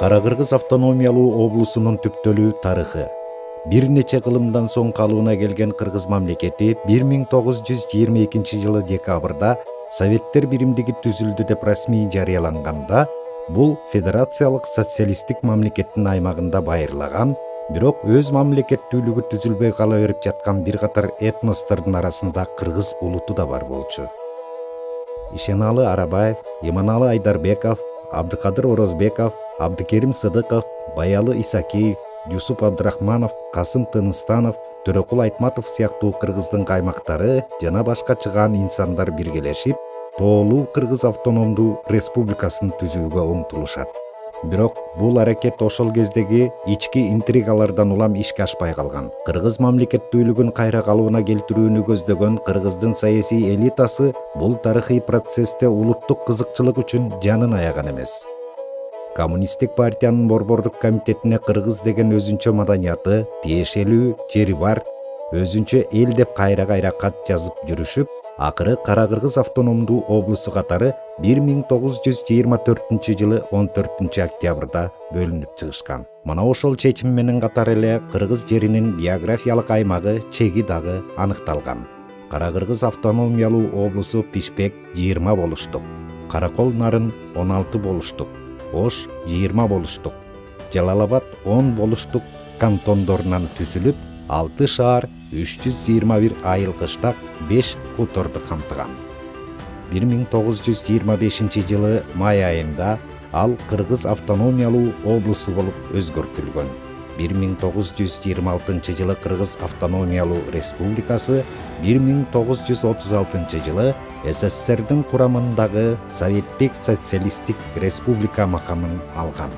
Кара-Кыргыз автономиялуу облусунун түптөлүү тарыхы. Бир нече кылымдан соң калыбына келген Кыргыз мамлекети 1922 декабрда Советтер биримдиги түзүлдү деп расмий жарыяланганда, бул федерациялык социалисттик мамлекеттин аймагында байырлаган, бирок өз мамлекеттүүлүгү түзүлбөй кала берип жаткан бир катар этностордун арасында кыргыз улуту да бар болчу. Ишеналы Арабаев, Иманалы Айдарбеков, Абдыкадыр Орозбеков, Абдыкерим Сыдыков, Баялы Исакиев, Юсуп Абдырахманов, Касым Тыныстанов, Төрөкул Айтматов сыяктуу кыргыздын каймактары жана башка чыгаан инсандар биргелешип, Тоолуу Кыргыз автономдуу республикасын түзүүгө умтулушат. Бирок бул аракет ошол кездеги ички интригалардан улам ишке ашпай калган. Кыргыз мамлекеттүүлүгүн кайра калыбына келтирүүнү көздөгөн кыргыздын саясий элитасы бул тарыхый процессте улуттук кызыкчылык үчүн жанын аяган эмес. Коммунисттик партиянын борбордук комитетине кыргыз деген өзүнчө маданияты, тиешелүү жери бар, өзүнчө эл деп кайра-кайра кат жазып жүрүшүп, акыры Кара-Кыргыз автономдуу облусу катары 1924 жылы 14 октябрда бөлүнүп чыгышкан. Мына ошол чечим менен катар эле кыргыз жеринин географиялык аймагы чеги дагы аныкталган. Кара-Кыргыз автономиялуу облусу Пишпек 20 болуштук, Каракол Нарын 16 болуштук, Ош 20 болуштук, Жалал-Абад 10 болуштук кантондорунан түзүлүп, 6 шаар, 321 айыл кыштак, 5 хуторду камтыган. 1925 жылы май айында ал Кыргыз автономиялуу облусу болуп өзгөртүлгөн. 1926 жылы Кыргыз автономиялуу республикасы, 1936 жылы СССРдин курамындагы Советтик социалисттик республика макамын алган.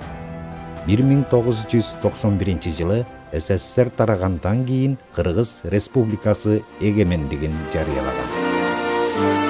1991 жылы СССР тарагандан кийин Кыргыз республикасы эгемендигин жарыялаган.